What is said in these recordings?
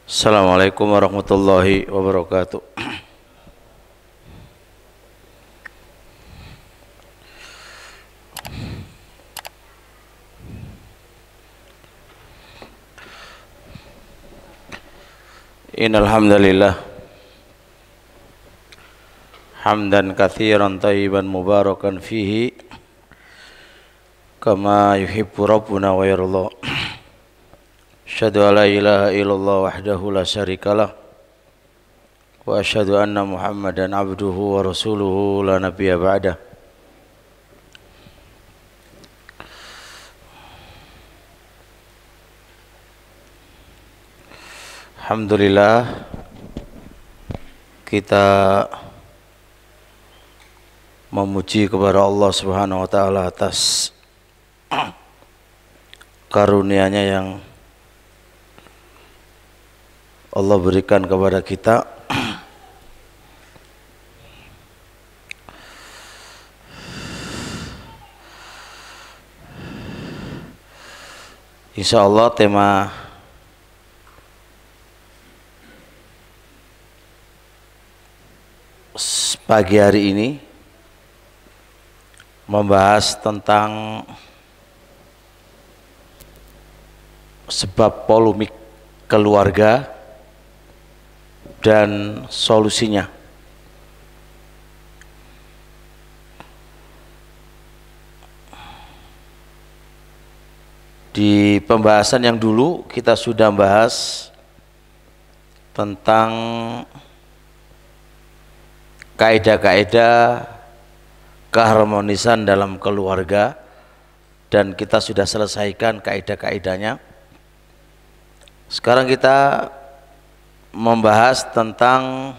Assalamualaikum warahmatullahi wabarakatuh. Innal hamdalillah hamdan katsiran thayyiban mubarakan fihi kama yuhibbu rabbuna wa yarda. Asyhadu an la ilaha illallah wahdahu la syarikalah wa asyhadu anna Muhammadan abduhu wa rasuluhu la nabiyya ba'dah. Alhamdulillah kita memuji kepada Allah Subhanahu wa taala atas karunia-Nya yang Allah berikan kepada kita. Insya Allah tema pagi hari ini membahas tentang sebab polemik keluarga dan solusinya. Di pembahasan yang dulu kita sudah bahas tentang kaidah-kaidah keharmonisan dalam keluarga dan kita sudah selesaikan kaidah-kaidahnya. Sekarang kita membahas tentang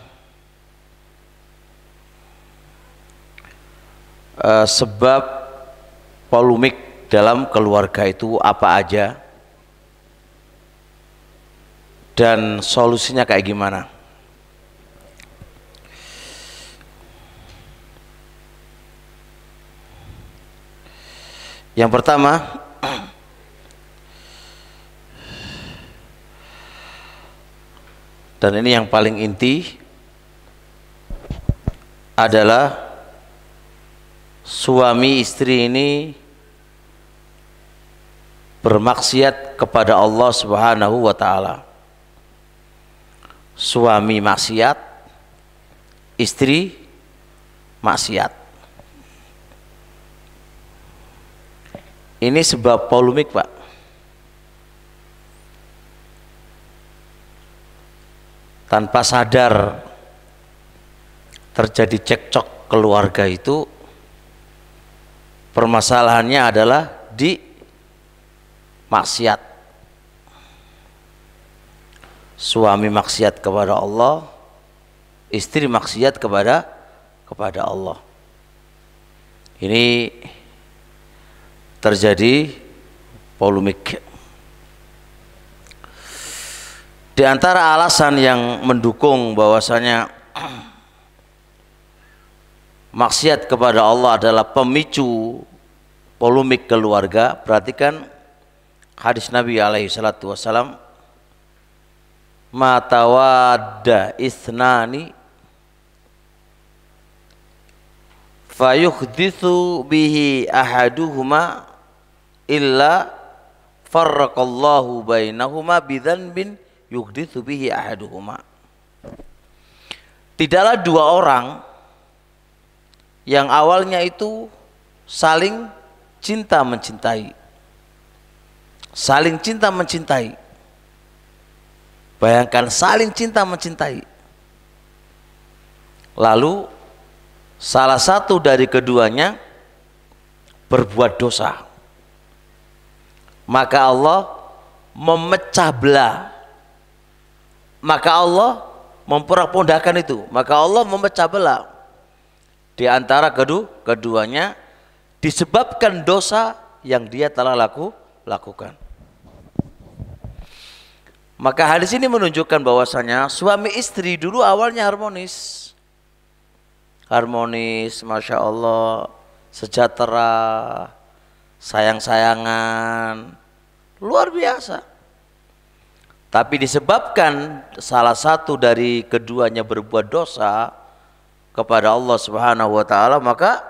sebab polemik dalam keluarga itu apa aja dan solusinya kayak gimana. Yang pertama, dan ini yang paling inti, adalah suami istri ini bermaksiat kepada Allah Subhanahu wa taala. Suami maksiat, istri maksiat. Ini sebab polemik, Pak. Tanpa sadar terjadi cekcok keluarga itu, permasalahannya adalah di maksiat. Suami maksiat kepada Allah, istri maksiat kepada Allah. Ini terjadi polemik. Di antara alasan yang mendukung bahwasanya maksiat kepada Allah adalah pemicu polemik keluarga, perhatikan hadis Nabi alaihi salatu wasalam, ma tawadda isnani fayuhdithu bihi ahaduhuma illa farraqallahu bainahuma bidzanbin yuhditsu bihi ahaduhuma. Tidaklah dua orang yang awalnya itu saling cinta mencintai, bayangkan saling cinta mencintai, lalu salah satu dari keduanya berbuat dosa, maka Allah memecah belah, maka Allah memporak-pondakan itu, maka Allah memecah belah di antara keduanya disebabkan dosa yang dia telah lakukan. Maka hadis ini menunjukkan bahwasanya suami istri dulu awalnya harmonis, masya Allah, sejahtera, sayang-sayangan, luar biasa. Tapi disebabkan salah satu dari keduanya berbuat dosa kepada Allah Subhanahu wa taala, maka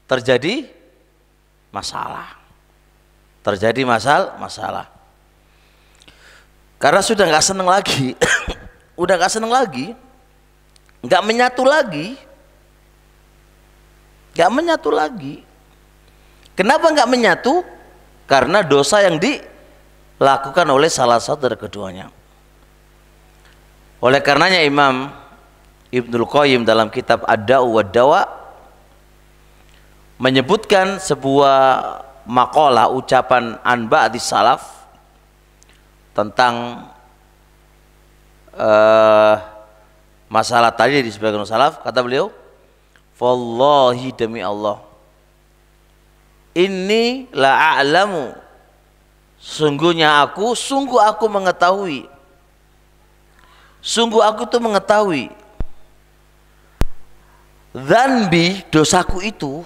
terjadi masalah. Terjadi masalah. Karena sudah nggak seneng lagi, udah nggak seneng lagi, nggak menyatu lagi. Kenapa nggak menyatu? Karena dosa yang dilakukan oleh salah satu dari keduanya. Oleh karenanya Imam Ibnul Qayyim dalam kitab Ad-Da'u wad-Dawa menyebutkan sebuah maqalah, ucapan an ba'di salaf tentang masalah tadi di sebagian salaf. Kata beliau, wallahi demi Allah, inni la a'lamu, sungguh aku mengetahui, sungguh aku tuh mengetahui, dzanbi, dosaku itu,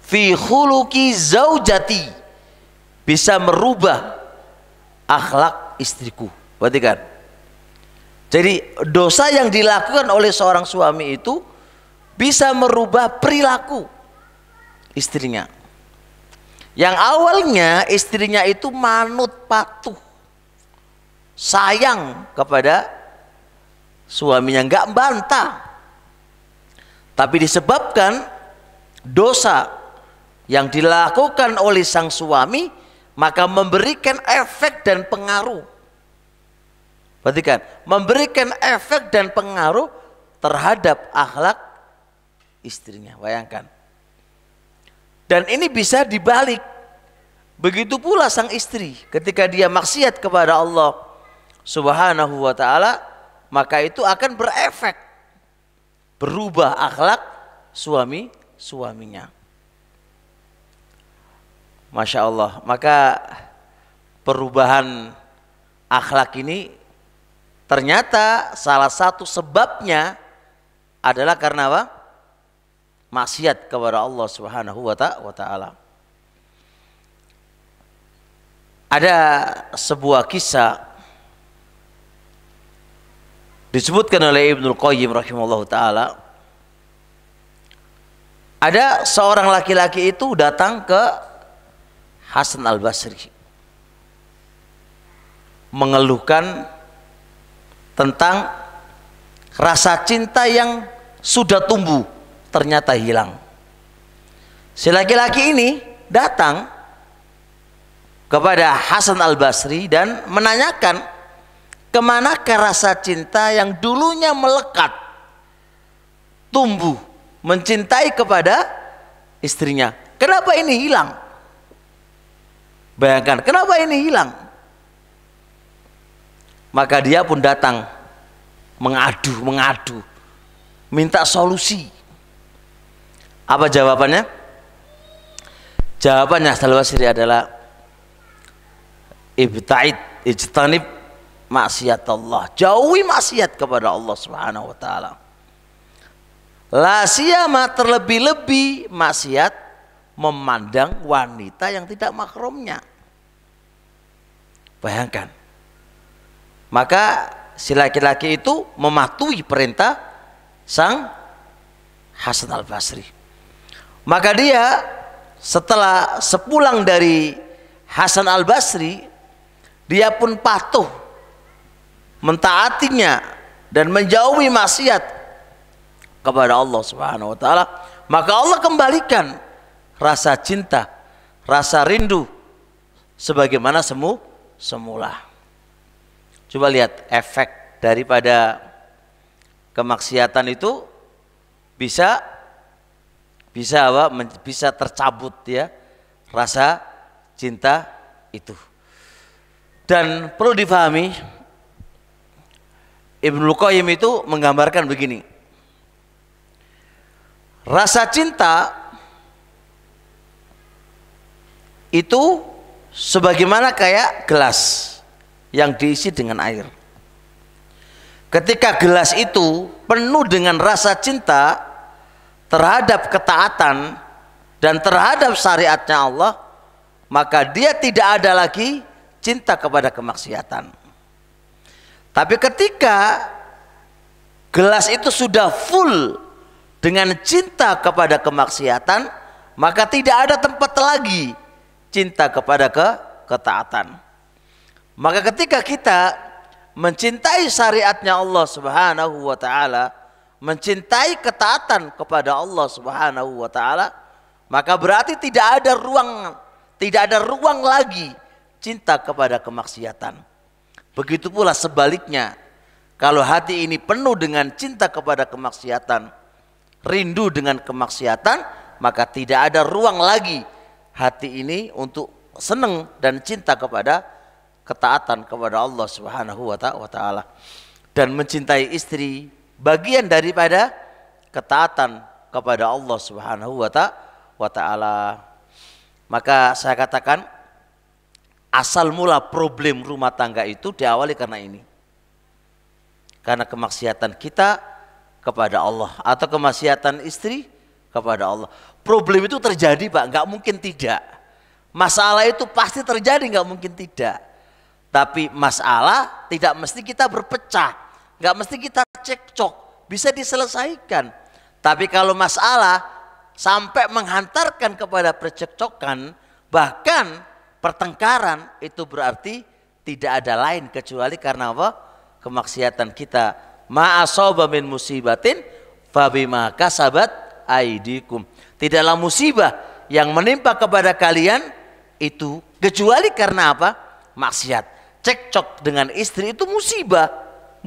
fi khuluqi zaujati, bisa merubah akhlak istriku. Perhatikan. Jadi dosa yang dilakukan oleh seorang suami itu bisa merubah perilaku istrinya. Yang awalnya istrinya itu manut patuh, sayang kepada suaminya, nggak bantah. Tapi disebabkan dosa yang dilakukan oleh sang suami, maka memberikan efek dan pengaruh. Perhatikan, memberikan efek dan pengaruh terhadap akhlak istrinya. Bayangkan. Dan ini bisa dibalik. Begitu pula sang istri, ketika dia maksiat kepada Allah Subhanahu wa taala, maka itu akan berefek, berubah akhlak suaminya. Masya Allah. Maka perubahan akhlak ini ternyata salah satu sebabnya adalah karena apa? Maksiat kepada Allah Subhanahu wa taala. Ada sebuah kisah disebutkan oleh Ibnul Qayyim rahimahullahu taala. Ada seorang laki-laki itu datang ke Hasan Al-Basri mengeluhkan tentang rasa cinta yang sudah tumbuh ternyata hilang. Si laki-laki ini datang kepada Hasan Al-Basri dan menanyakan kemanakah rasa cinta yang dulunya melekat, tumbuh, mencintai kepada istrinya. Kenapa ini hilang? Bayangkan, kenapa ini hilang? Maka dia pun datang mengadu, minta solusi. Apa jawabannya? Jawabannya Al-Basri adalah ijtanib maksiat Allah. Jauhi maksiat kepada Allah Subhanahu wa taala. La siyama, terlebih-lebih maksiat memandang wanita yang tidak mahramnya. Bayangkan. Maka si laki-laki itu mematuhi perintah sang Hasan Al-Basri. Maka dia setelah sepulang dari Hasan Al-Basri, dia pun patuh mentaatinya dan menjauhi maksiat kepada Allah Subhanahu wa taala. Maka Allah kembalikan rasa cinta, rasa rindu sebagaimana semula. Coba lihat efek daripada kemaksiatan itu bisa apa? Bisa tercabut ya rasa cinta itu. Dan perlu difahami, Ibnul Qayyim itu menggambarkan begini. Rasa cinta itu sebagaimana kayak gelas yang diisi dengan air. Ketika gelas itu penuh dengan rasa cinta terhadap ketaatan dan terhadap syariatnya Allah, maka dia tidak ada lagi cinta kepada kemaksiatan. Tapi ketika gelas itu sudah full dengan cinta kepada kemaksiatan, maka tidak ada tempat lagi cinta kepada ketaatan. Maka ketika kita mencintai syariatnya Allah Subhanahu wa taala, mencintai ketaatan kepada Allah Subhanahu wa taala, maka berarti tidak ada ruang lagi cinta kepada kemaksiatan. Begitu pula sebaliknya, kalau hati ini penuh dengan cinta kepada kemaksiatan, rindu dengan kemaksiatan, maka tidak ada ruang lagi hati ini untuk senang dan cinta kepada ketaatan kepada Allah Subhanahu wa taala. Dan mencintai istri bagian daripada ketaatan kepada Allah Subhanahu wa taala. Maka saya katakan asal mula problem rumah tangga itu diawali karena ini. Karena kemaksiatan kita kepada Allah atau kemaksiatan istri kepada Allah. Problem itu terjadi, Pak, nggak mungkin tidak. Masalah itu pasti terjadi, nggak mungkin tidak. Tapi masalah tidak mesti kita berpecah, nggak mesti kita cekcok, bisa diselesaikan. Tapi kalau masalah sampai menghantarkan kepada percekcokan, bahkan pertengkaran, itu berarti tidak ada lain kecuali karena apa? Kemaksiatan kita. Ma asaba min musibatin fabima kasabat aidikum. Tidaklah musibah yang menimpa kepada kalian itu kecuali karena apa? Maksiat. Cekcok dengan istri itu musibah.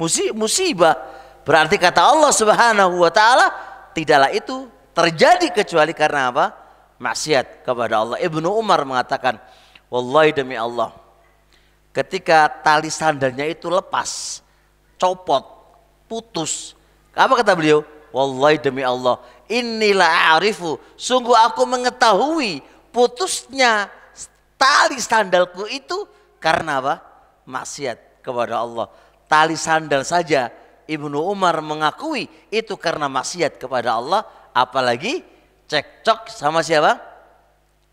Musibah. Berarti kata Allah Subhanahu wa taala, tidaklah itu terjadi kecuali karena apa? Maksiat kepada Allah. Ibnu Umar mengatakan, wallahi demi Allah, ketika tali sandalnya itu lepas, copot, putus, apa kata beliau? Wallahi demi Allah, inilah arifu, sungguh aku mengetahui putusnya tali sandalku itu karena apa? Maksiat kepada Allah. Tali sandal saja Ibnu Umar mengakui itu karena maksiat kepada Allah, apalagi cekcok sama siapa?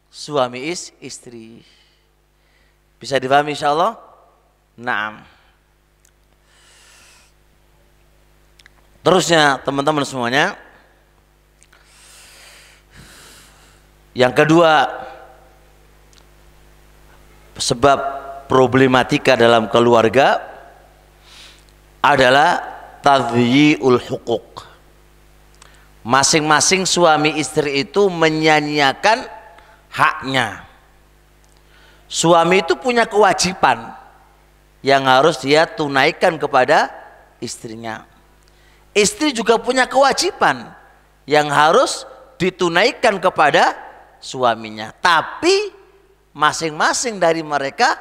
Suami istri. Bisa dipahami insyaallah? Naam. Terusnya teman-teman semuanya, yang kedua, sebab problematika dalam keluarga adalah tadyi'ul huquq. Masing-masing suami istri itu menyia-nyiakan haknya. Suami itu punya kewajiban yang harus dia tunaikan kepada istrinya. Istri juga punya kewajiban yang harus ditunaikan kepada suaminya. Tapi masing-masing dari mereka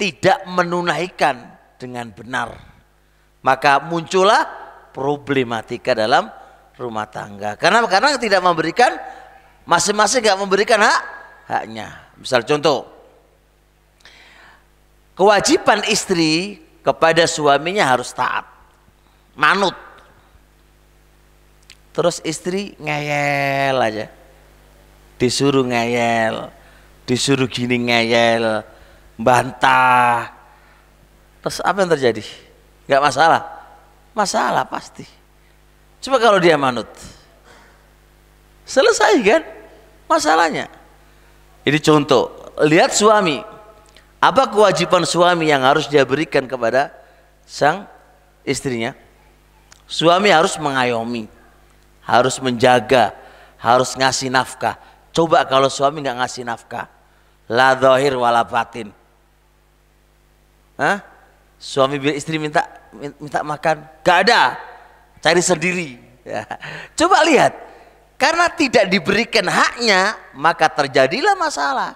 tidak menunaikan dengan benar. Maka muncullah problematika dalam rumah tangga. Karena tidak memberikan, masing-masing tidak memberikan haknya. Misal contoh, kewajiban istri kepada suaminya harus taat, manut. Terus istri ngeyel aja, disuruh ngeyel, disuruh gini ngeyel, bantah. Terus apa yang terjadi? Gak masalah? Masalah pasti. Coba kalau dia manut, selesai kan masalahnya. Ini contoh, lihat suami, apa kewajiban suami yang harus dia berikan kepada sang istrinya? Suami harus mengayomi, harus menjaga, harus ngasih nafkah. Coba kalau suami nggak ngasih nafkah, la zahir wala batin. Suami bila istri minta makan, gak ada, cari sendiri. Ya. Coba lihat, karena tidak diberikan haknya, maka terjadilah masalah.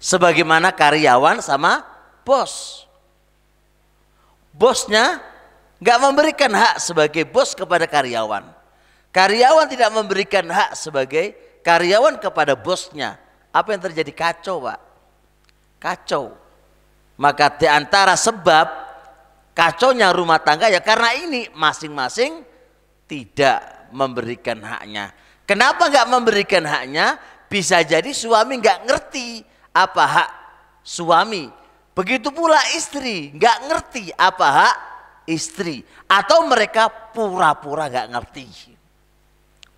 Sebagaimana karyawan sama bos. Bosnya gak memberikan hak sebagai bos kepada karyawan. Karyawan tidak memberikan hak sebagai karyawan kepada bosnya. Apa yang terjadi? Kacau, Pak. Kacau. Maka di antara sebab kacaunya rumah tangga ya karena ini masing-masing tidak memberikan haknya. Kenapa nggak memberikan haknya? Bisa jadi suami nggak ngerti apa hak suami Begitu pula istri nggak ngerti apa hak istri, atau mereka pura-pura nggak ngerti,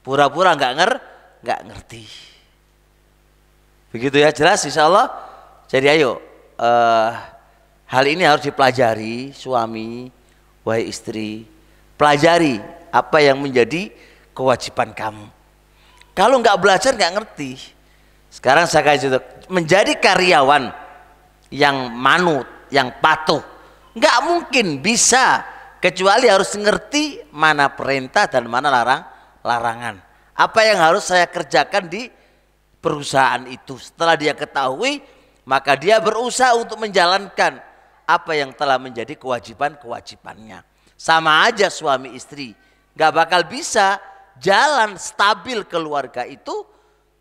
pura-pura nggak ngerti. Begitu ya, jelas insya Allah. Jadi ayo, hal ini harus dipelajari suami, wahai istri, pelajari apa yang menjadi kewajiban kamu. Kalau nggak belajar nggak ngerti. Sekarang saya kasih menjadi karyawan yang manut, yang patuh, nggak mungkin bisa kecuali harus ngerti mana perintah dan mana larangan. Apa yang harus saya kerjakan di perusahaan itu. Setelah dia ketahui, maka dia berusaha untuk menjalankan apa yang telah menjadi kewajiban-kewajibannya. Sama aja suami istri, nggak bakal bisa jalan stabil keluarga itu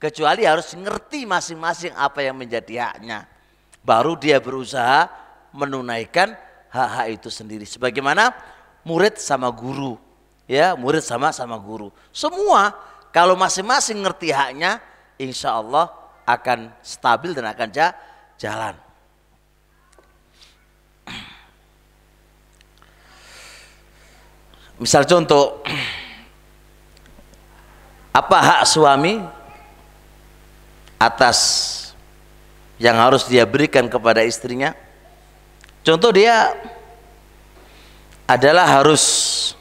kecuali harus ngerti masing-masing apa yang menjadi haknya. Baru dia berusaha menunaikan hak-hak itu sendiri. Sebagaimana murid sama guru, ya, murid sama guru. Semua kalau masing-masing ngerti haknya, insya Allah akan stabil dan akan jalan. Misal contoh, apa hak suami atas yang harus dia berikan kepada istrinya? Contoh, dia adalah harus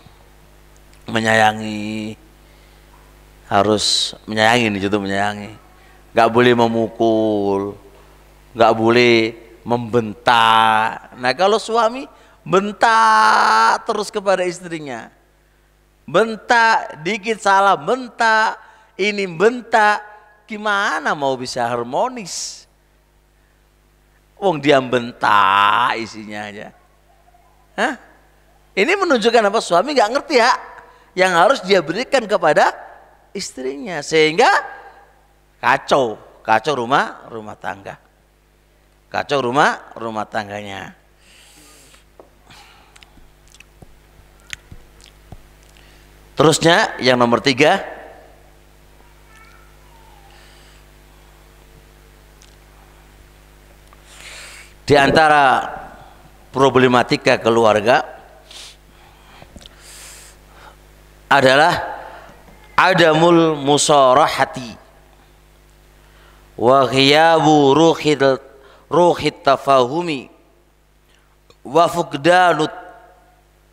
menyayangi, nih, contoh menyayangi. Gak boleh memukul, gak boleh membentak. Nah kalau suami bentak terus kepada istrinya, bentak, dikit salah bentak, ini bentak, gimana mau bisa harmonis? Wong dia bentak isinya aja. Hah? Ini menunjukkan apa? Suami nggak ngerti hak yang harus dia berikan kepada istrinya, sehingga kacau rumah tangga, kacau rumah tangganya. Terusnya yang nomor 3, di antara problematika keluarga adalah adamul musarahati wa ghiyabu ruhit tafahumi wa fuqdanut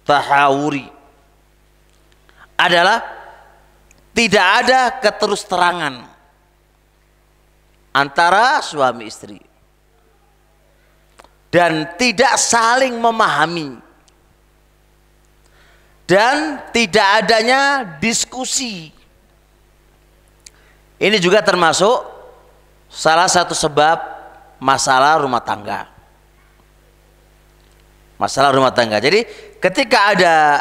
tahawuri. Adalah tidak ada keterus terangan antara suami istri dan tidak saling memahami dan tidak adanya diskusi. Ini juga termasuk salah satu sebab masalah rumah tangga. Masalah rumah tangga. Jadi ketika ada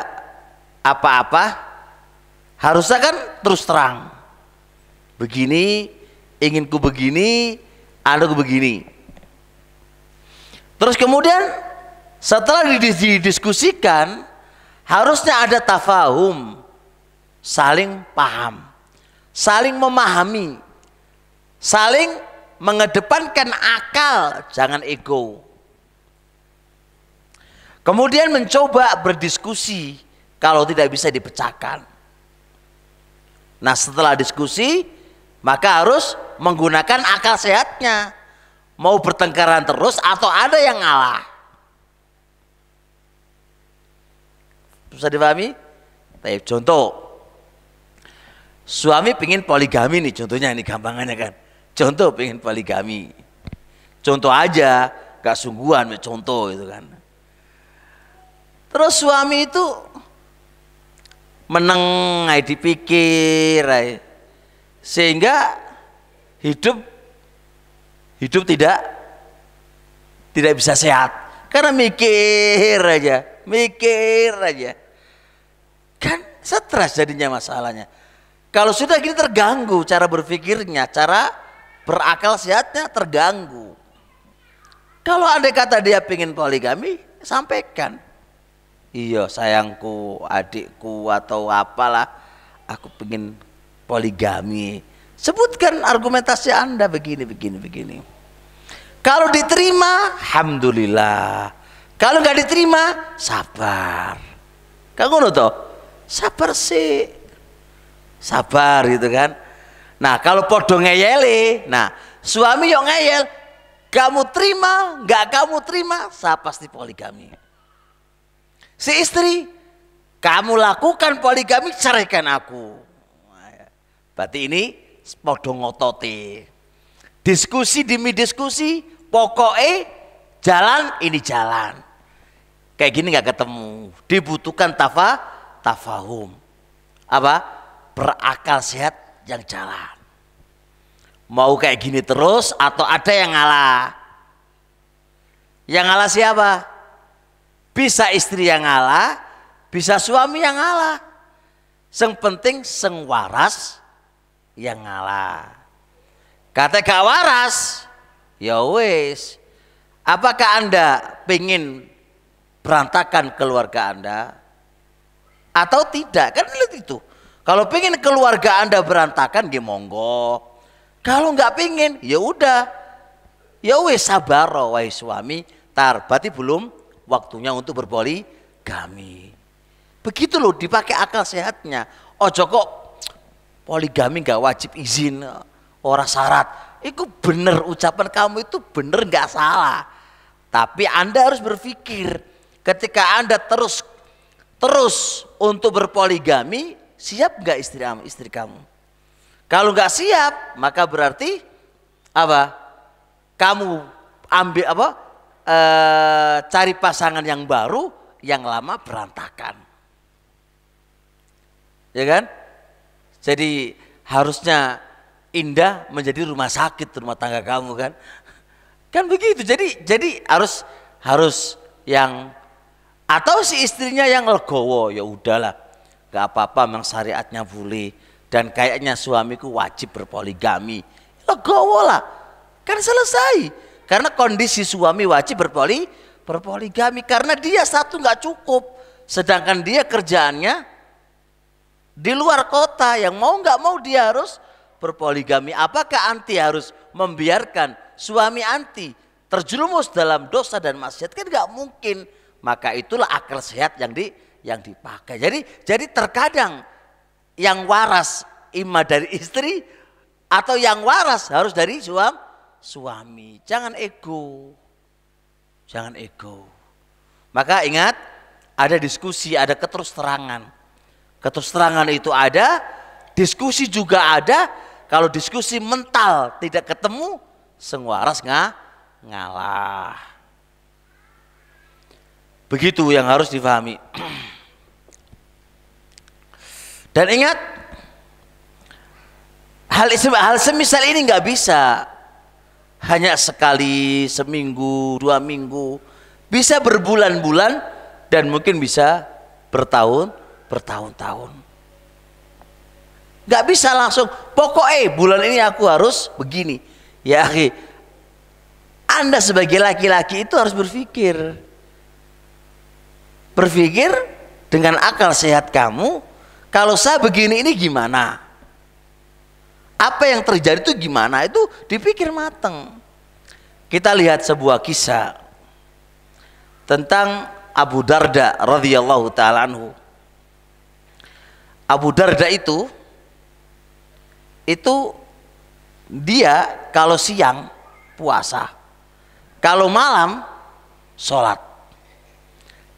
apa-apa harusnya kan terus terang. Begini, inginku begini, anakku begini. Terus kemudian setelah didiskusikan, harusnya ada tafahum, saling paham, saling memahami, saling mengedepankan akal, jangan ego. Kemudian mencoba berdiskusi kalau tidak bisa dipecahkan. Nah setelah diskusi, maka harus menggunakan akal sehatnya. Mau bertengkaran terus atau ada yang ngalah. Bisa dipahami? Contoh, suami pingin poligami nih, contohnya ini gampangannya kan. Contoh pingin poligami. Contoh aja, gak sungguhan, contoh itu kan. Terus suami itu meneng, dipikir, sehingga hidup tidak bisa sehat karena mikir aja kan, stres jadinya masalahnya. Kalau sudah gini terganggu cara berpikirnya, cara berakal sehatnya terganggu. Kalau andai kata dia pengen poligami, sampaikan, iya sayangku, adikku atau apalah, aku pengen poligami. Sebutkan argumentasi Anda begini. Kalau diterima, alhamdulillah. Kalau nggak diterima, sabar. Kamu ngono toh? Sabar sih. Sabar gitu kan. Nah, kalau podo ngeyele, nah, suami yang ngeyel, kamu terima, nggak kamu terima, saya pasti poligami. Si istri, kamu lakukan poligami, ceraikan aku. Berarti ini podo ngototi. Diskusi demi diskusi, pokoknya jalan ini jalan. Kayak gini nggak ketemu. Dibutuhkan tafahum. Apa? Berakal sehat yang jalan. Mau kayak gini terus atau ada yang ngalah? Yang ngalah siapa? Bisa istri yang ngalah, bisa suami yang ngalah. Yang penting seng waras yang ngalah. Kata gak waras, ya wis. Apakah Anda pengen berantakan keluarga Anda atau tidak? Kan lihat itu. Kalau pengen keluarga Anda berantakan, ya monggo. Kalau nggak pengen, ya udah. Ya wis sabar, wahai suami. Berarti belum waktunya untuk berpoligami. Begitu loh, dipakai akal sehatnya. Ojo kok poligami nggak wajib izin, ora syarat. Itu bener, ucapan kamu itu bener, nggak salah. Tapi Anda harus berpikir, ketika Anda terus untuk berpoligami, siap nggak istri kamu? Kalau nggak siap, maka berarti apa? Kamu ambil apa? Cari pasangan yang baru, yang lama berantakan, ya kan? Jadi harusnya indah menjadi rumah sakit rumah tangga kamu kan? Kan begitu. Jadi harus yang atau si istrinya yang legowo, ya udahlah, nggak apa-apa, memang syariatnya boleh. Dan kayaknya suamiku wajib berpoligami, legowo lah, kan selesai. Karena kondisi suami wajib berpoligami karena dia satu nggak cukup, sedangkan dia kerjaannya di luar kota, yang mau nggak mau dia harus berpoligami. Apakah anti harus membiarkan suami anti terjerumus dalam dosa dan maksiat? Kan nggak mungkin. Maka itulah akal sehat yang dipakai. Jadi terkadang yang waras imma dari istri atau yang waras harus dari suami. Jangan ego. Maka ingat, ada diskusi, ada keterus-terangan. Keterus-terangan itu ada, diskusi juga ada. Kalau diskusi mental tidak ketemu, seng waras ngalah. Begitu yang harus difahami. Dan ingat, hal semisal ini nggak bisa hanya sekali, seminggu, 2 minggu, bisa berbulan-bulan dan mungkin bisa bertahun-tahun. Nggak bisa langsung, pokoknya bulan ini aku harus begini. Ya, Anda sebagai laki-laki itu harus berpikir dengan akal sehat kamu. Kalau saya begini, ini gimana? Apa yang terjadi itu gimana? Itu dipikir matang. Kita lihat sebuah kisah tentang Abu Darda radhiyallahu taala anhu. Abu Darda itu dia kalau siang puasa, kalau malam sholat.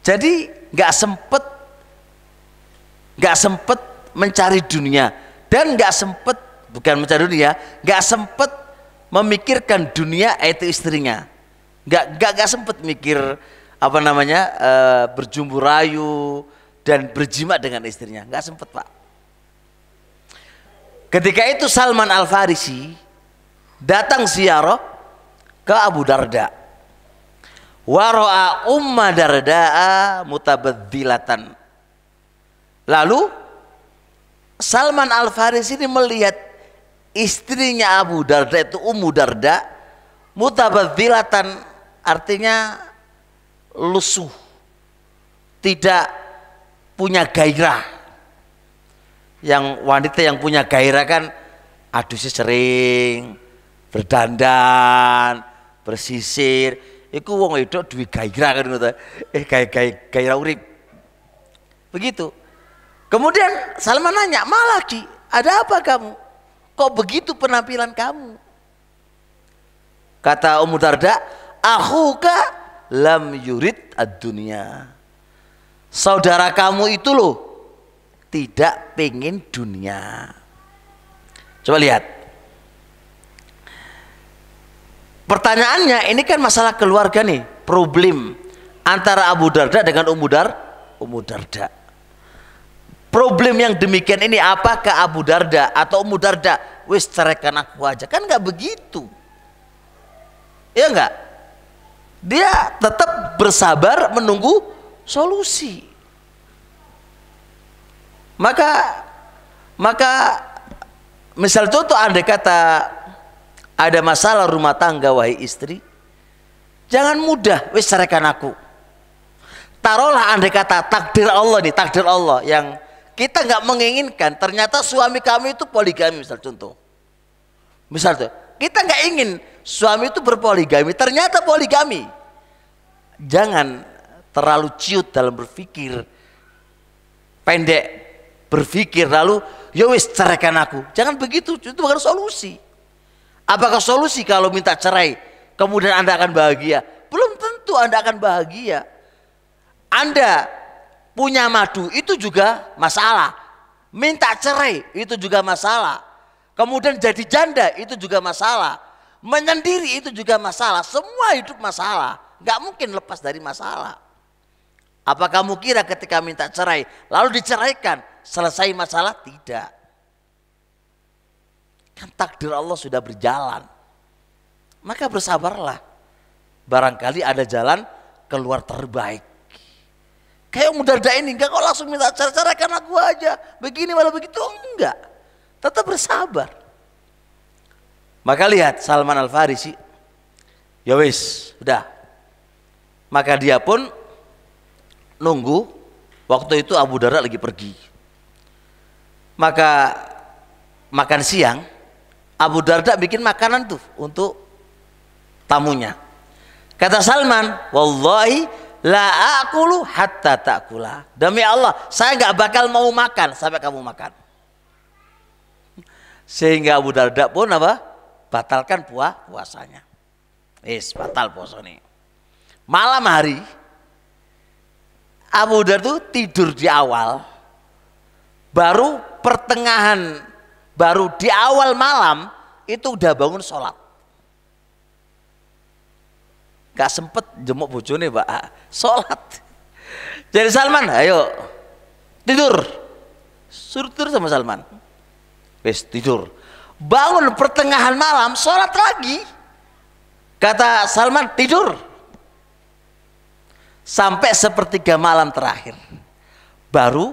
Jadi nggak sempet mencari dunia, dan nggak sempet, bukan mencari dunia, nggak sempet memikirkan dunia itu istrinya, nggak sempet mikir apa namanya berjumbu rayu dan berjima dengan istrinya, nggak sempet Pak. Ketika itu Salman Al Farisi datang ziarah ke Abu Darda. Waro'a Umma Darda'a mutabadzilatan. Lalu Salman Al Farisi ini melihat istrinya Abu Darda itu Ummu Darda mutabadzilatan, artinya lusuh, tidak punya gairah. Yang wanita yang punya gairah kan adusnya sering, berdandan, bersisir. Iku wong wedok duwe gairah kan ngono ta. Gairah urip. Begitu. Kemudian Salman nanya, "Malaki, ada apa kamu? Kok begitu penampilan kamu?" Kata Ummu Darda, "Akhuka lam yurid ad-dunya." Saudara kamu itu loh tidak pengen dunia. Coba lihat. Pertanyaannya ini kan masalah keluarga nih, problem antara Abu Darda dengan Ummu Darda. Problem yang demikian ini apakah Abu Darda atau Ummu Darda wis ceraikan aku aja? Kan nggak begitu. Ya enggak? Dia tetap bersabar menunggu solusi. Maka misal contoh andai kata ada masalah rumah tangga wahai istri, jangan mudah wis ceraikan aku. Taruhlah andai kata takdir Allah nih, takdir Allah yang kita nggak menginginkan, ternyata suami kami itu poligami misal contoh. Misal tuh, kita nggak ingin suami itu berpoligami, ternyata poligami. Jangan terlalu ciut dalam berpikir, pendek berpikir lalu ya wis ceraikan aku. Jangan begitu, itu bukan solusi. Apakah solusi kalau minta cerai kemudian Anda akan bahagia? Belum tentu Anda akan bahagia. Anda punya madu itu juga masalah. Minta cerai itu juga masalah. Kemudian jadi janda itu juga masalah. Menyendiri itu juga masalah. Semua hidup masalah. Gak mungkin lepas dari masalah. Apa kamu kira ketika minta cerai lalu diceraikan selesai masalah? Tidak. Kan takdir Allah sudah berjalan. Maka bersabarlah. Barangkali ada jalan keluar terbaik. Kayak Ummu Darda ini enggak kok langsung minta ceraikan aku aja. Begini malah begitu, enggak. Tetap bersabar. Maka lihat Salman Al-Farisi. Ya wis, sudah. Maka dia pun nunggu. Waktu itu Abu Darda lagi pergi. Maka makan siang Abu Darda bikin makanan tuh untuk tamunya. Kata Salman, "Wallahi la aqulu hatta ta'kula." Demi Allah, saya nggak bakal mau makan sampai kamu makan. Sehingga Abu Darda pun apa? Batalkan puasanya. Batal puasa nih. Malam hari Abu Darda tuh tidur di awal. Baru pertengahan, baru di awal malam itu udah bangun sholat. Gak sempet jemuk bojone Pak, sholat. Jadi Salman, ayo tidur. Suruh tidur sama Salman. Wes tidur. Bangun pertengahan malam, sholat lagi. Kata Salman, tidur. Sampai sepertiga malam terakhir. Baru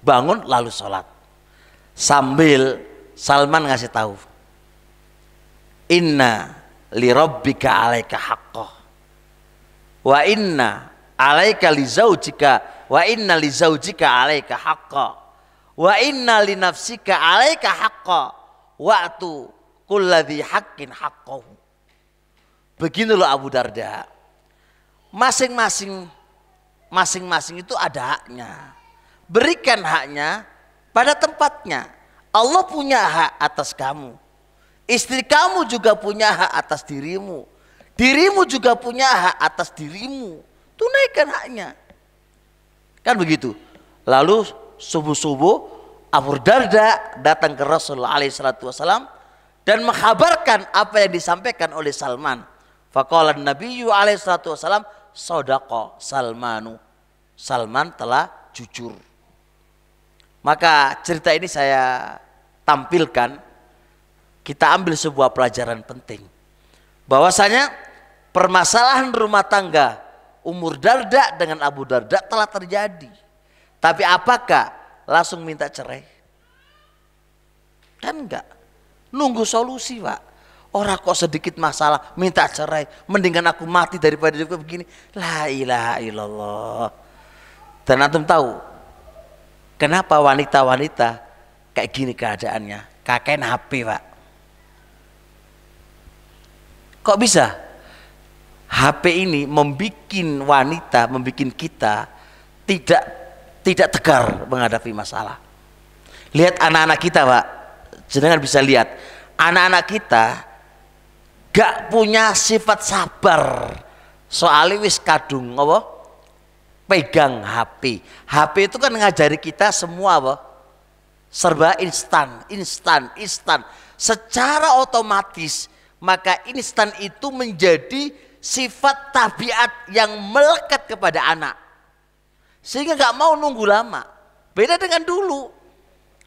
bangun lalu sholat. Sambil Salman ngasih tahu, "Inna li rabbika alaika haqqah. Wa inna alaika li zaujika wa inna li zaujika alaika haqqa wa inna li nafsika alaika haqqa wa'tu kulladzi haqqin haqqahu." Begini loh Abu Darda. Masing-masing itu ada haknya. Berikan haknya pada tempatnya. Allah punya hak atas kamu. Istri kamu juga punya hak atas dirimu. Dirimu juga punya hak atas dirimu. Tunaikan haknya. Kan begitu. Lalu subuh-subuh Abu Darda datang ke Rasulullah SAW dan menghabarkan apa yang disampaikan oleh Salman. Faqala Nabiyyu SAW, "Shadaqa Salmanu." Salman telah jujur. Maka cerita ini saya tampilkan, kita ambil sebuah pelajaran penting. Bahwasanya permasalahan rumah tangga Ummu Darda dengan Abu Darda telah terjadi. Tapi apakah langsung minta cerai? Kan enggak. Nunggu solusi Pak. Orang kok sedikit masalah minta cerai. Mendingan aku mati daripada hidup begini. La ilaha illallah. Dan antum tahu kenapa wanita-wanita kayak gini keadaannya? Kakek HP Pak. Kok bisa? HP ini membuat wanita, membuat kita tidak tegar menghadapi masalah. Lihat anak-anak kita, Pak. Jenengan bisa lihat anak-anak kita gak punya sifat sabar. Soalnya wis kadung apa? Pegang HP. HP itu kan ngajari kita semua apa? Serba instan. Secara otomatis maka instan itu menjadi sifat tabiat yang melekat kepada anak, sehingga nggak mau nunggu lama. Beda dengan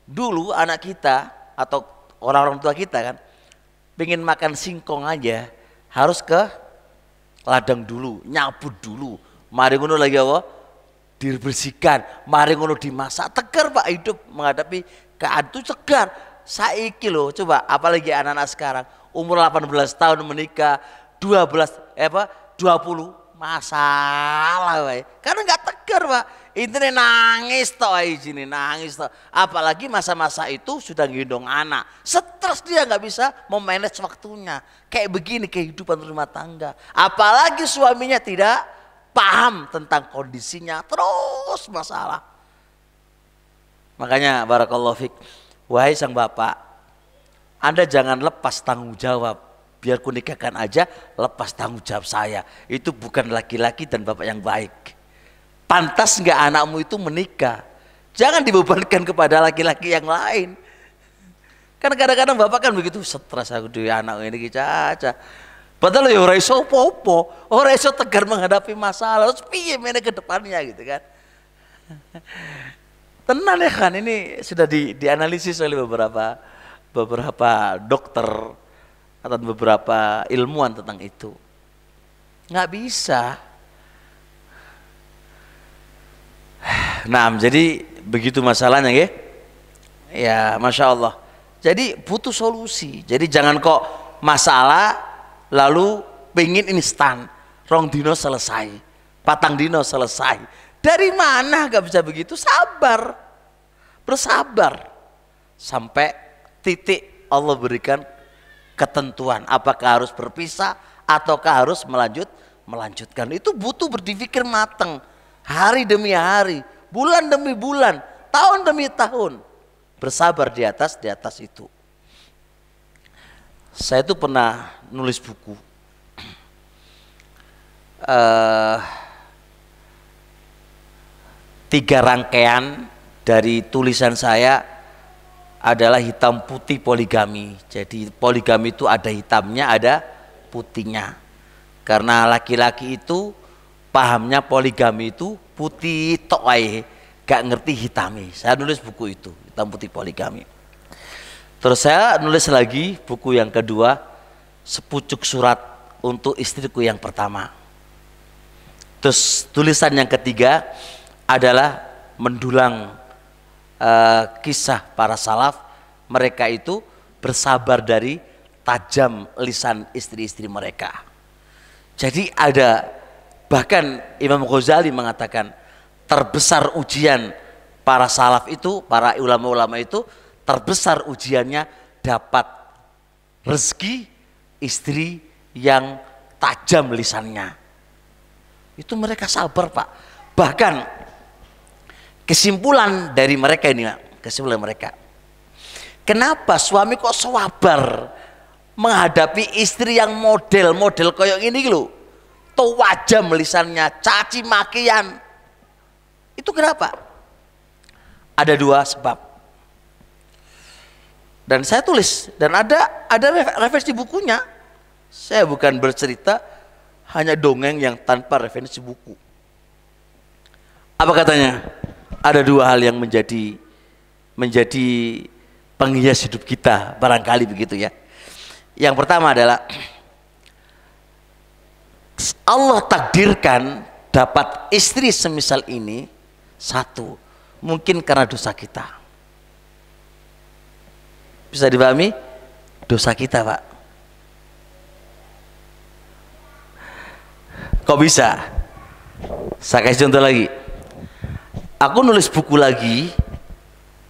dulu anak kita atau orang-orang tua kita kan pengen makan singkong aja harus ke ladang dulu, nyabut dulu, mari ngono lagi apa dibersihkan, mari ngono dimasak. Tegar Pak hidup menghadapi keadaan itu tegar. Saiki loh, coba apalagi anak-anak sekarang umur 18 tahun menikah, 20 masalah wae. Karena nggak tegar, Pak. Intinya nangis toh sini, nangis toh. Apalagi masa-masa itu sudah gendong anak. Stres dia nggak bisa memanage waktunya. Kayak begini kehidupan rumah tangga. Apalagi suaminya tidak paham tentang kondisinya, terus masalah. Makanya barakallahu fik. Wahai sang bapak, Anda jangan lepas tanggung jawab. Biar ku nikahkan aja, lepas tanggung jawab saya. Itu bukan laki-laki dan bapak yang baik. Pantas nggak anakmu itu menikah? Jangan dibebankan kepada laki-laki yang lain. Karena kadang-kadang bapak kan begitu, stres aku di anak ini caca. Padahal ya ora iso apa-apa, ora iso tegar menghadapi masalah. Terus piye mene ke depannya gitu kan. Tenang ya kan, ini sudah dianalisis oleh beberapa dokter atau beberapa ilmuwan tentang itu. Nggak bisa. Nah, jadi begitu masalahnya ya. Ya, Masya Allah. Jadi butuh solusi. Jadi jangan kok masalah lalu pengen instan. Rong dino selesai, patang dino selesai. Dari mana gak bisa begitu? Sabar, bersabar sampai titik Allah berikan ketentuan. Apakah harus berpisah ataukah harus melanjutkan? Itu butuh berpikir matang, hari demi hari, bulan demi bulan, tahun demi tahun, bersabar di atas itu. Saya itu pernah nulis buku. 3 rangkaian dari tulisan saya adalah hitam putih poligami. Jadi poligami itu ada hitamnya, ada putihnya. Karena laki-laki itu pahamnya poligami itu putih tok wae, gak ngerti hitami. Saya nulis buku itu, hitam putih poligami. Terus saya nulis lagi buku yang kedua, sepucuk surat untuk istriku yang pertama. Terus tulisan yang ketiga adalah mendulang kisah para salaf. Mereka itu bersabar dari tajam lisan istri-istri mereka. Jadi ada, bahkan Imam Ghazali mengatakan terbesar ujian para salaf itu, para ulama-ulama itu, terbesar ujiannya dapat rezeki istri yang tajam lisannya. Itu mereka sabar, Pak. Bahkan kesimpulan dari mereka ini, kesimpulan mereka, kenapa suami kok sabar menghadapi istri yang model koyok ini lho, tuh wajam lisannya, caci makian. Itu kenapa? Ada 2 sebab. Dan saya tulis, dan ada referensi bukunya. Saya bukan bercerita, hanya dongeng yang tanpa referensi buku. Apa katanya? Ada 2 hal yang menjadi penghias hidup kita, barangkali begitu ya. Yang pertama adalah Allah takdirkan dapat istri semisal ini, 1, mungkin karena dosa kita. Bisa dipahami? Dosa kita, Pak. Kok bisa? Saya kasih contoh lagi. Aku nulis buku lagi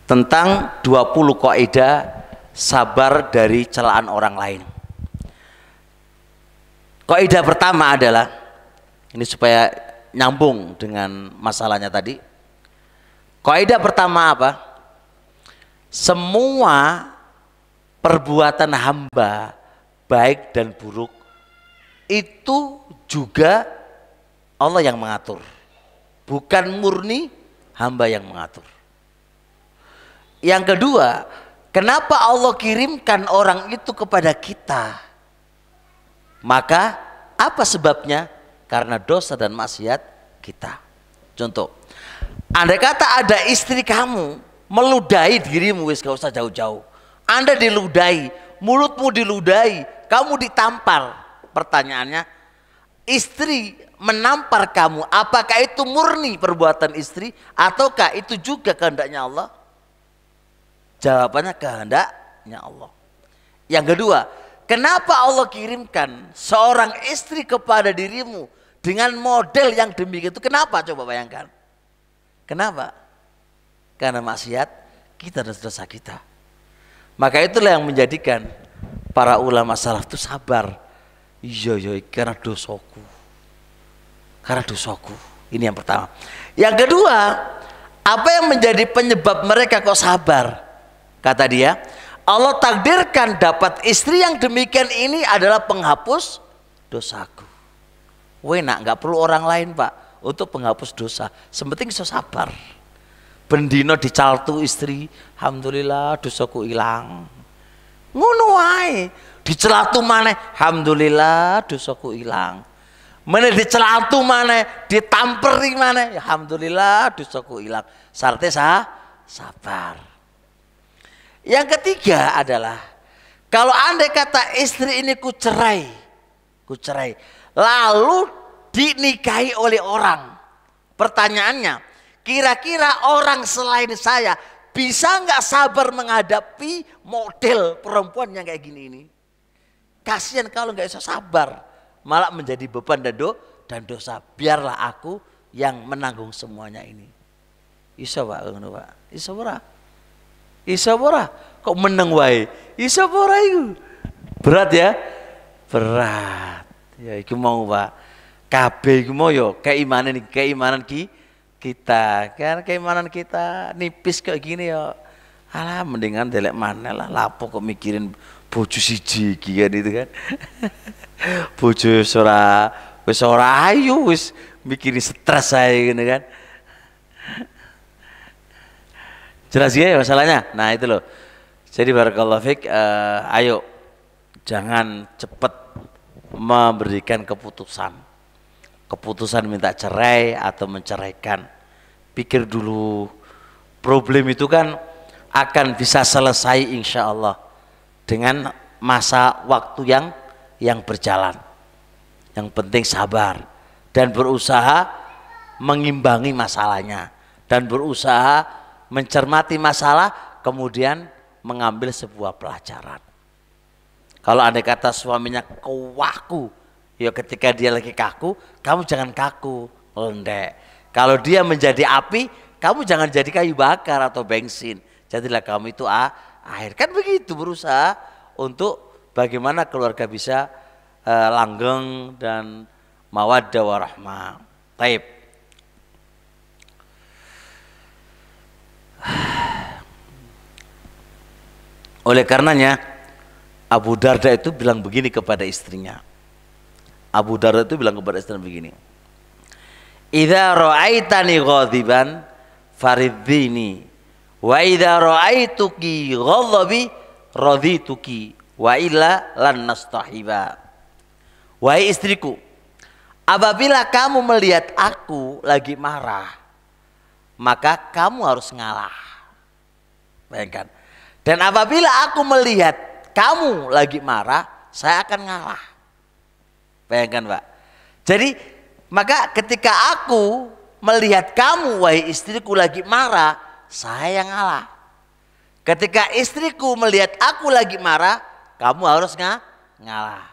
tentang 20 kaidah sabar dari celaan orang lain. Kaidah pertama adalah, ini supaya nyambung dengan masalahnya tadi. Kaidah pertama apa? Semua perbuatan hamba baik dan buruk itu juga Allah yang mengatur, bukan murni hamba yang mengatur. Yang kedua, kenapa Allah kirimkan orang itu kepada kita? Maka apa sebabnya? Karena dosa dan maksiat kita. Contoh, andai kata ada istri kamu meludahi dirimu, wis gak usah jauh-jauh. Anda diludahi, mulutmu diludahi, kamu ditampar. Pertanyaannya, istri menampar kamu, apakah itu murni perbuatan istri ataukah itu juga kehendaknya Allah? Jawabannya kehendaknya Allah. Yang kedua, kenapa Allah kirimkan seorang istri kepada dirimu dengan model yang demikian itu? Kenapa? Coba bayangkan. Kenapa? Karena maksiat kita dan dosa kita. Maka itulah yang menjadikan para ulama salaf itu sabar. Iya, karena dosaku. Karena dosaku. Ini yang pertama. Yang kedua, apa yang menjadi penyebab mereka kok sabar? Kata dia, Allah takdirkan dapat istri yang demikian ini adalah penghapus dosaku. Wenak, nggak perlu orang lain Pak untuk penghapus dosa. Sepenting bisa sabar. Bendino dicaltu istri, alhamdulillah dosaku hilang. Ngono wae. Dicelatu maneh, alhamdulillah dosaku hilang. Mana dicelatu maneh, ditamperi maneh, alhamdulillah dosaku hilang. Syaratnya sabar. Yang ketiga adalah, kalau andai kata istri ini kucerai, lalu dinikahi oleh orang. Pertanyaannya, kira-kira orang selain saya bisa nggak sabar menghadapi model perempuan yang kayak gini ini? Kasihan kalau nggak bisa sabar, malah menjadi beban dan dosa. Biarlah aku yang menanggung semuanya ini. Iso Pak, Pak. Iso ora? Iso ora? Kok meneng wae? Iso ora iku? Berat ya? Berat. Ya iku mau Pak. Kabeh iku mau yo keimanan kita. Kan keimanan kita nipis kayak gini yo. Alah mendingan delek maneh lah. Lapo kok mikirin bojo siji iki kan itu kan. Bojo wis ora ayu wis mikirin stres ae ngene kan. Jelas ya masalahnya. Nah itu loh. Jadi barakallahu fiik, ayo jangan cepat memberikan keputusan minta cerai atau menceraikan. Pikir dulu, problem itu kan akan bisa selesai insya Allah dengan masa waktu yang berjalan. Yang penting sabar dan berusaha mengimbangi masalahnya dan berusaha mencermati masalah, kemudian mengambil sebuah pelajaran. Kalau andai kata suaminya kaku, ya ketika dia lagi kaku, kamu jangan kaku, lendek. Kalau dia menjadi api, kamu jangan jadi kayu bakar atau bensin. Jadilah kamu itu air. Kan begitu, berusaha untuk bagaimana keluarga bisa langgeng dan mawaddah warahmah. Taib. Oleh karenanya Abu Darda itu bilang begini kepada istrinya. Abu Darda itu bilang kepada istrinya begini. Idza ra'aitani ghadiban fariddini wa idza ra'aituki ghadabi radituki wa illa lan nastahiba. Wahai istriku, apabila kamu melihat aku lagi marah, maka kamu harus ngalah. Bayangkan. Dan apabila aku melihat kamu lagi marah, saya akan ngalah. Bayangkan Pak. Jadi maka ketika aku melihat kamu wahai istriku lagi marah, saya yang ngalah. Ketika istriku melihat aku lagi marah, kamu harus ngalah.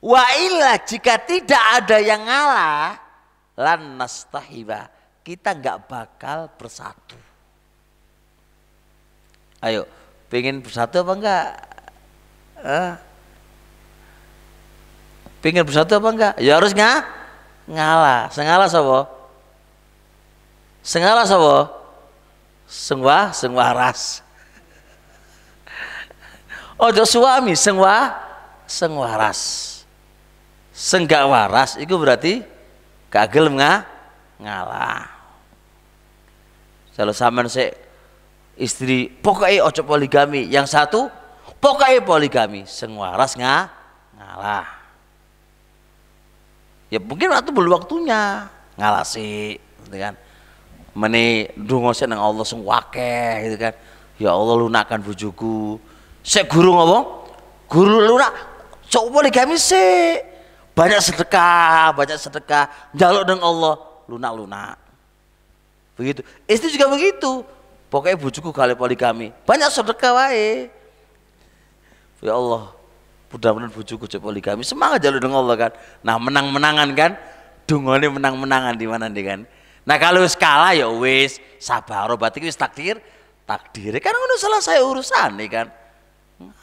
Wa illa jika tidak ada yang ngalah, lan nastahiba, kita nggak bakal bersatu. Ayo, pengen bersatu apa enggak? Pengen bersatu apa enggak? Ya harus ngalah. Sengalah sapa? Sengalah sapa? Sing waras. Ojo suami sing waras. Sing gak waras itu berarti gak gelem ngalah. Kalau sampean sik istri pokoknya ojo poligami, yang satu pokoknya poligami, sing waras ngalah. Ya mungkin waktu belum waktunya ngalah sih, gitu kan. Meni ndonga sik nang Allah sing wakeh gitu kan. Ya Allah lunakkan bojoku. Sik guru apa? Guru lunak sok poligami sik. Banyak sedekah, njaluk nang Allah lunak. Begitu. Istri juga begitu. Pokoknya bojoku kali poligami. Banyak sedekah wae. Ya Allah, mudah-mudahan bojoku cek poligami. Semangat njaluk nang Allah kan. Nah, menang-menangan kan. Dungane menang-menangan di mana nih kan. Nah kalau wis kalah ya wis sabar, berarti wis takdir kan udah selesai urusan nih kan.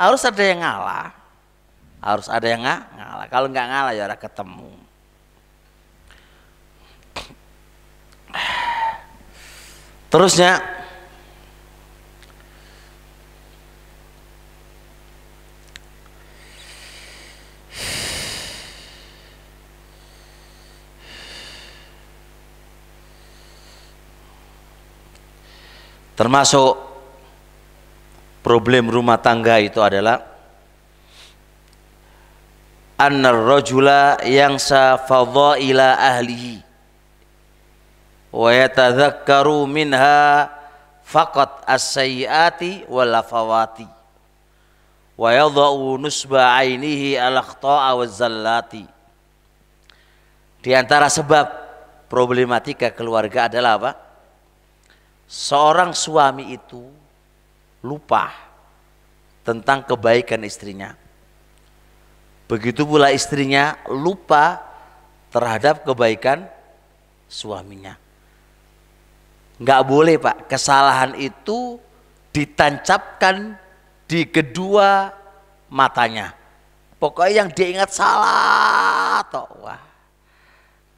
Harus ada yang ngalah, kalau nggak ngalah ya ora ketemu. Terusnya termasuk problem rumah tangga itu adalah annar rajula yang safadhaila ahlihi wa yatadhakkaru minha faqat as-sayyiati wal afawati wa yadha'u nusba ainihi al-akhta'a waz-zallati. Di antara sebab problematika keluarga adalah apa? Seorang suami itu lupa tentang kebaikan istrinya. Begitu pula istrinya lupa terhadap kebaikan suaminya. Nggak boleh Pak, kesalahan itu ditancapkan di kedua matanya. Pokoknya yang dia ingat salah toh. Wah,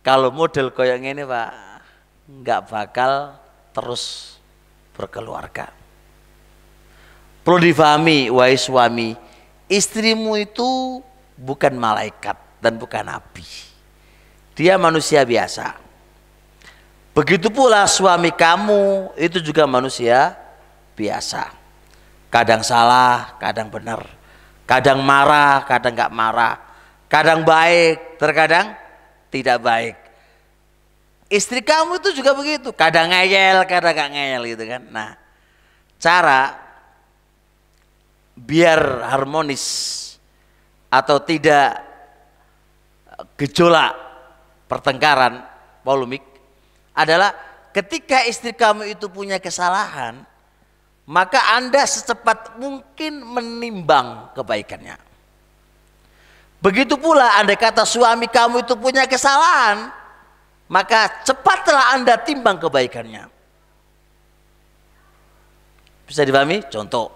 kalau model kayak gini Pak, nggak bakal terus berkeluarga. Perlu difahami wahai suami, istrimu itu bukan malaikat dan bukan nabi. Dia manusia biasa. Begitu pula suami kamu itu juga manusia biasa. Kadang salah, kadang benar. Kadang marah, kadang nggak marah. Kadang baik, terkadang tidak baik. Istri kamu itu juga begitu, kadang ngeyel, kadang gak ngeyel gitu kan. Nah, cara biar harmonis atau tidak gejolak pertengkaran, polemik adalah ketika istri kamu itu punya kesalahan, maka Anda secepat mungkin menimbang kebaikannya. Begitu pula andai kata suami kamu itu punya kesalahan, maka cepatlah Anda timbang kebaikannya. Bisa dipahami? Contoh,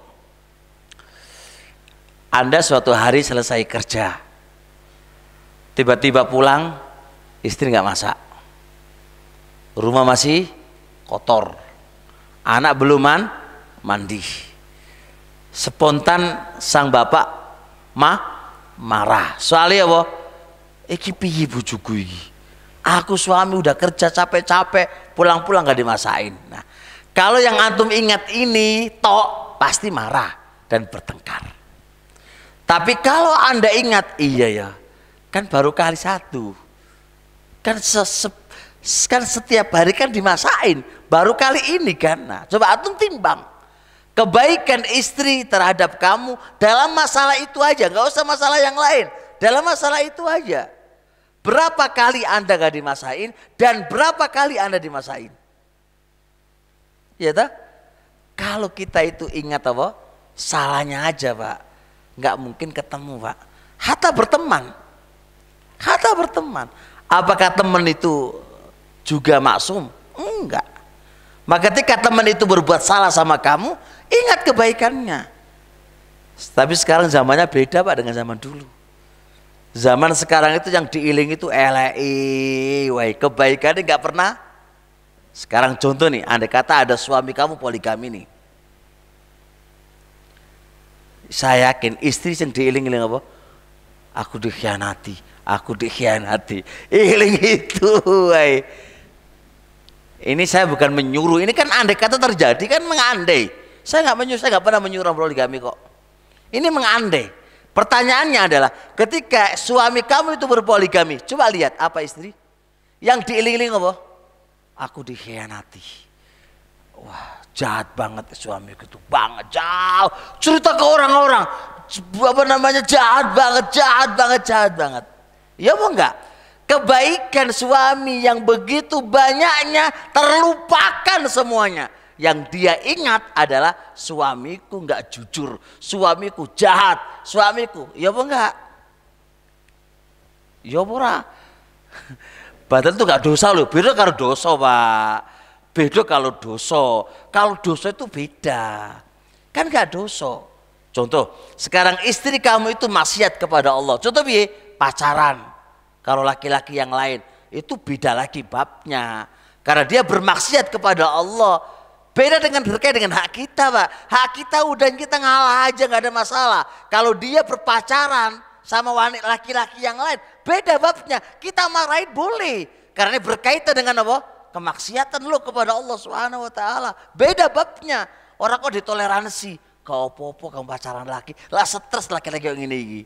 Anda suatu hari selesai kerja, tiba-tiba pulang, istri nggak masak, rumah masih kotor, anak belum mandi. Spontan sang bapak marah. Soalnya apa? Iki piye bojoku iki? Aku suami udah kerja capek-capek, pulang-pulang gak dimasain. Nah, kalau yang antum ingat ini, tok pasti marah dan bertengkar. Tapi kalau Anda ingat, iya ya, kan baru kali satu, kan setiap hari kan dimasain, baru kali ini kan. Nah, coba antum timbang kebaikan istri terhadap kamu dalam masalah itu aja, nggak usah masalah yang lain, dalam masalah itu aja. Berapa kali Anda gak dimasain dan berapa kali Anda dimasain? Ya tak? Kalau kita itu ingat apa? Salahnya aja Pak, nggak mungkin ketemu Pak. Hatta berteman. Apakah teman itu juga maksum? Enggak. Maka ketika teman itu berbuat salah sama kamu, ingat kebaikannya. Tapi sekarang zamannya beda Pak dengan zaman dulu. Zaman sekarang itu yang diiling itu elei, wah kebaikannya nggak pernah. Sekarang contoh nih, andai kata ada suami kamu poligami nih, saya yakin istri yang diiling-iling apa? Aku dikhianati, aku dikhianati. Iling itu, wah. Ini saya bukan menyuruh, ini kan andai kata terjadi kan mengandai. Saya nggak menyuruh, saya nggak pernah menyuruh poligami kok. Ini mengandai. Pertanyaannya adalah ketika suami kamu itu berpoligami, coba lihat apa istri yang diiling-iling apa? Aku dikhianati. Wah, jahat banget suamiku itu, banget jauh. Cerita ke orang-orang, apa namanya, jahat banget, jahat banget, jahat banget. Ya mau enggak? Kebaikan suami yang begitu banyaknya terlupakan semuanya. Yang dia ingat adalah suamiku nggak jujur, suamiku jahat, suamiku, ya apa enggak? Ya apa? Badan itu nggak dosa loh, beda kalau dosa pak, beda kalau dosa itu beda, kan nggak dosa. Contoh, sekarang istri kamu itu maksiat kepada Allah, contoh biye pacaran, kalau laki-laki yang lain itu beda lagi babnya, karena dia bermaksiat kepada Allah. Beda dengan berkait dengan hak kita pak. Hak kita udah kita ngalah aja nggak ada masalah. Kalau dia berpacaran sama wanita laki-laki yang lain, beda babnya. Kita marahin boleh. Karena ini berkaitan dengan apa? Kemaksiatan lo kepada Allah Subhanahu Wa Taala. Beda babnya. Orang kok ditoleransi. Kau popo kamu pacaran laki. Lah stres laki-laki yang ini.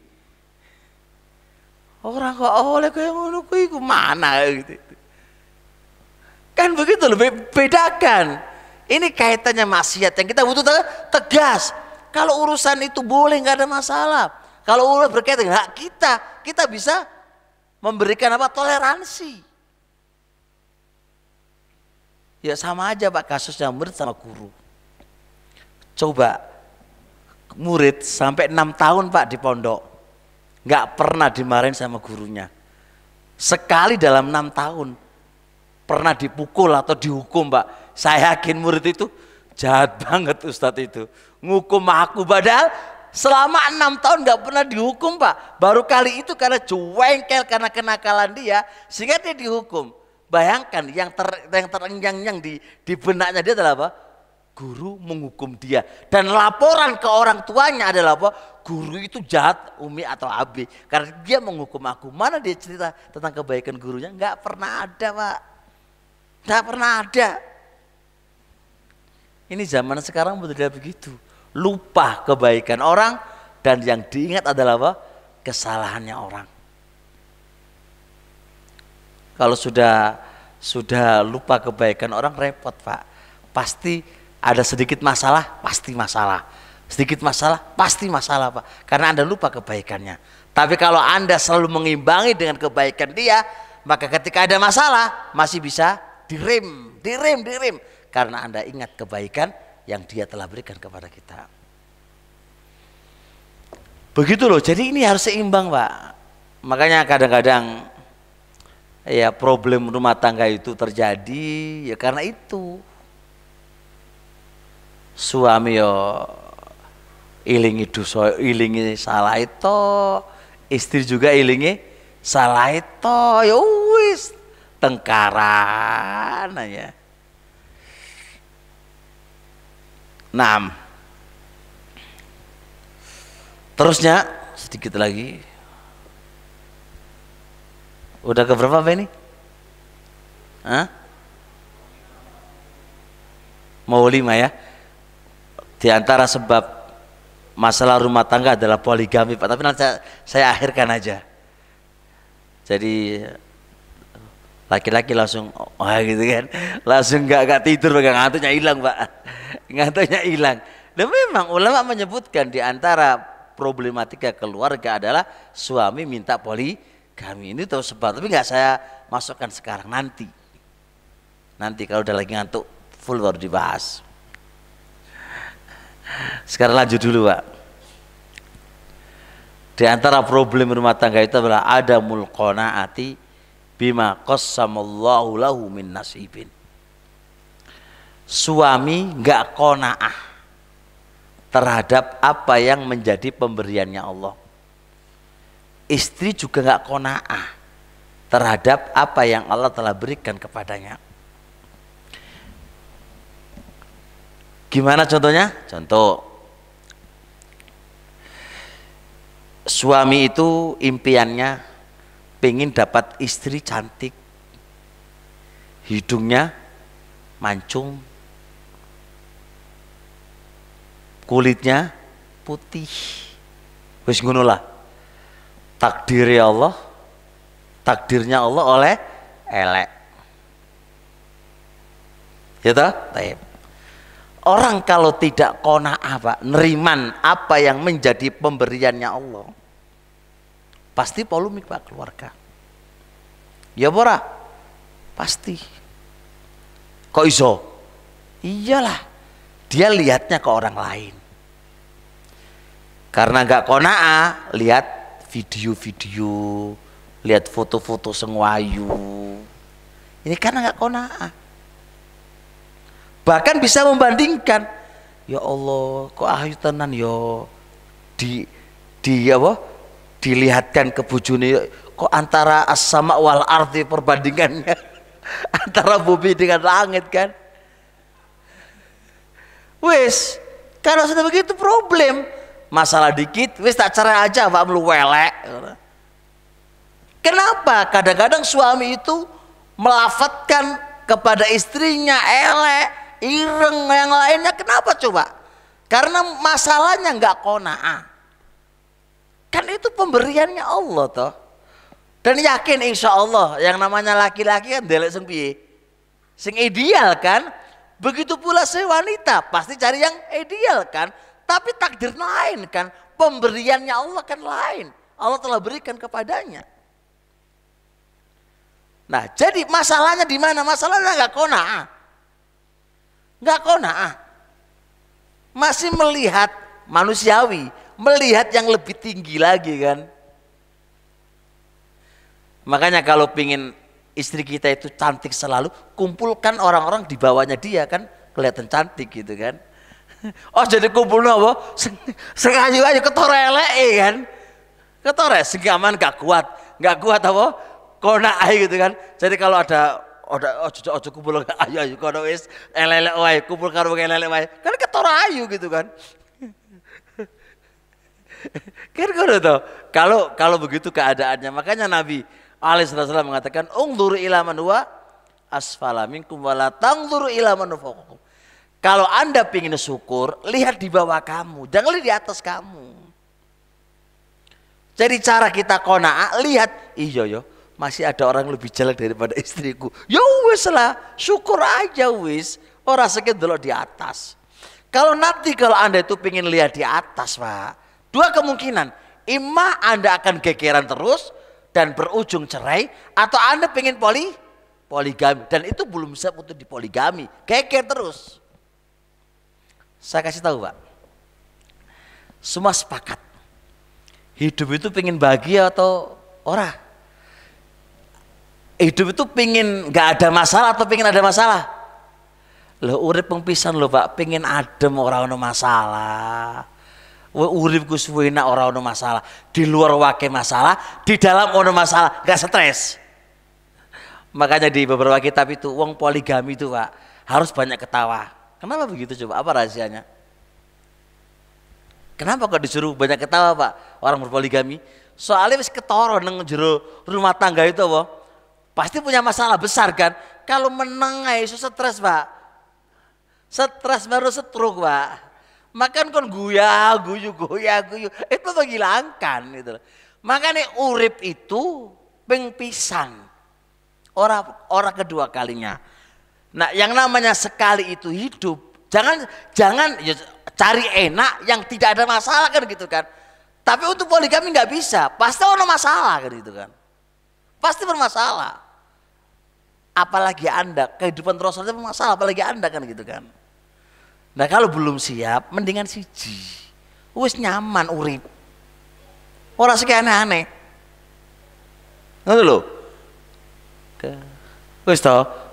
Orang kok oleh kayak ngono kuwi mana gitu. Kan begitu loh, bedakan. Ini kaitannya maksiat yang kita butuh tegas. Kalau urusan itu boleh, nggak ada masalah. Kalau urusan berkaitan dengan hak kita, kita bisa memberikan apa? Toleransi. Ya sama aja pak kasusnya murid sama guru. Coba murid sampai 6 tahun pak di pondok, nggak pernah dimarahin sama gurunya. Sekali dalam 6 tahun pernah dipukul atau dihukum pak. Saya yakin murid itu jahat banget Ustadz itu. Ngukum aku padahal selama 6 tahun nggak pernah dihukum pak. Baru kali itu karena jengkel, karena kenakalan dia sehingga dia dihukum. Bayangkan yang terengyang-nyang di benaknya dia adalah apa? Guru menghukum dia. Dan laporan ke orang tuanya adalah apa? Guru itu jahat Umi atau Abi. Karena dia menghukum aku. Mana dia cerita tentang kebaikan gurunya? Nggak pernah ada pak. Nggak pernah ada. Ini zaman sekarang betul begitu. Lupa kebaikan orang dan yang diingat adalah apa? Kesalahannya orang. Kalau sudah lupa kebaikan orang repot pak. Pasti ada sedikit masalah, pasti masalah. Sedikit masalah, pasti masalah pak. Karena Anda lupa kebaikannya. Tapi kalau Anda selalu mengimbangi dengan kebaikan dia, maka ketika ada masalah masih bisa direm. Karena Anda ingat kebaikan yang dia telah berikan kepada kita. Begitu loh, jadi ini harus seimbang pak. Makanya kadang-kadang ya problem rumah tangga itu terjadi ya karena itu. Suami yo ilingi dosa, ilingi salah itu, istri juga ilingi salah itu, ya wis tengkaran aja. 6. Terusnya sedikit lagi. Udah ke berapa apa ini? Hah? Mau 5 ya. Di antara sebab masalah rumah tangga adalah poligami Pak. Tapi nanti saya akhirkan aja. Jadi laki-laki langsung gitu kan, langsung nggak tidur, ngantuknya hilang Pak. Ngantuknya hilang. Dan memang ulama menyebutkan di antara problematika keluarga adalah suami minta poligami. Ini tahu sebab, tapi nggak saya masukkan sekarang, nanti kalau udah lagi ngantuk full baru dibahas. Sekarang lanjut dulu Pak. Di antara problem rumah tangga itu adalah adamul qanaati bima qassamallahu lahu min nasibin. Suami nggak qanaah terhadap apa yang menjadi pemberiannya Allah. istri juga nggak qanaah terhadap apa yang Allah telah berikan kepadanya. Gimana contohnya? Contoh, suami itu impiannya pengen dapat istri cantik, hidungnya mancung, kulitnya putih. Wis ngono lah. Takdirnya Allah, takdirnya Allah oleh elek. Ya toh? Baik. Orang kalau tidak qanaah Pak, neriman apa yang menjadi pemberiannya Allah, pasti polemik Pak keluarga. Ya pora? Pasti. Kok iso? Iyalah, dia lihatnya ke orang lain. Karena gak qanaah, lihat video-video, lihat foto-foto sengwayu. Ini karena gak qanaah. Bahkan bisa membandingkan, ya Allah, kok ayu tenan yo dilihatkan ke bojone, kok antara as-sama wal ardi perbandingannya antara bumi dengan langit kan. Wis, kalau sudah begitu problem, masalah dikit, wis tak cerai aja, Pak melu welek. Kenapa? Kadang-kadang suami itu melafatkan kepada istrinya elek, ireng, yang lainnya. Kenapa coba? Karena masalahnya nggak qanaah. Kan itu pemberiannya Allah toh. Dan yakin insya Allah yang namanya laki-laki kan delek sing piye? Sing ideal kan? Begitu pula si wanita pasti cari yang ideal kan? Tapi takdir lain kan? Pemberiannya Allah kan lain. Allah telah berikan kepadanya. Nah, jadi masalahnya di mana? Masalahnya nggak qanaah. Nggak qanaah. Masih melihat manusiawi, melihat yang lebih tinggi lagi kan. Makanya kalau pingin istri kita itu cantik selalu, kumpulkan orang-orang di bawahnya dia kan, kelihatan cantik gitu kan. Oh jadi kumpul apa? Sengaja aja ketorelek kan. Ketorek segaman gak kuat apa? Qanaah gitu kan. Jadi kalau ada ojo kumpul ayo kono wis elelek wae, kumpul karo elelek wae. Kan ketara ayu gitu kan. Kan ngono to. Kalau begitu keadaannya, makanya Nabi alaihi wasallam mengatakan ungdzuru ila man huwa asfala minkum wala tangdzuru ila man fawqakum. Kalau Anda ingin syukur, lihat di bawah kamu, jangan lihat di atas kamu. Jadi cara kita qanaah, lihat iya yo masih ada orang lebih jelek daripada istriku. Ya wis lah, syukur aja wis. Ora sakit delok di atas. Kalau Anda itu pengen lihat di atas, Pak. Dua kemungkinan. Imma Anda akan gegeran terus dan berujung cerai, atau Anda pengen poligami dan itu belum siap untuk dipoligami. Geger terus. Saya kasih tahu, Pak. Semua sepakat. Hidup itu pengen bahagia atau ora? Hidup itu pingin gak ada masalah atau pingin ada masalah? Loh urip pengpisan loh Pak, pingin adem orang ono masalah. Uripku suwe enak orang ono masalah. Di luar wake masalah, di dalam ono masalah, gak stres. Makanya di beberapa kitab itu wong poligami itu Pak harus banyak ketawa. Kenapa begitu coba? Apa rahasianya? Kenapa kok disuruh banyak ketawa Pak orang berpoligami? Soalnya wis ketara nang jero rumah tangga itu apa? Pasti punya masalah besar kan. Kalau menang iso stres Pak. Stres baru stroke Pak. Makan kon guyu itu menghilangkan gitu. Makanya urip itu ping pisan. Orang kedua kalinya. Nah, yang namanya sekali itu hidup. Jangan ya, cari enak yang tidak ada masalah kan gitu kan. Tapi untuk poligami nggak bisa. Pasti ada masalah kan gitu kan. Pasti bermasalah. Apalagi Anda, kehidupan Rasul itu bermasalah, apalagi Anda kan gitu kan. Nah kalau belum siap, mendingan siji. Wis nyaman urip. Ora sing aneh-aneh. Ngono lho. Wis to.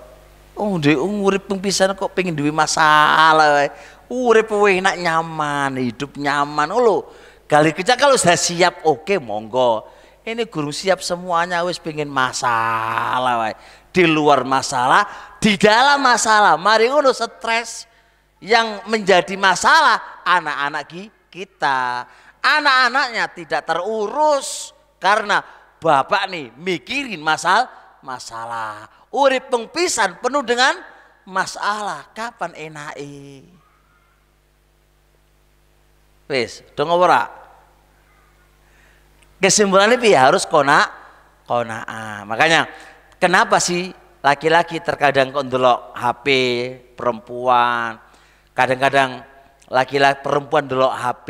Oh, ndek urip ping pisan kok pengen duwe masalah wae. Urip enak nyaman, hidup nyaman. Oh lho. Kali kerja kalau sudah siap, oke monggo. ini guru siap semuanya, wis pengen masalah wae. Di luar masalah, di dalam masalah. Mari ngono stres. Yang menjadi masalah anak-anak kita. Anak-anaknya tidak terurus karena bapak nih mikirin masalah. Urip pengpisan penuh dengan masalah. Kapan enake? Wis, dong ora. Kesimpulannya harus kona'ah. Makanya kenapa sih laki-laki terkadang ndelok HP perempuan, kadang-kadang laki-laki perempuan ndelok HP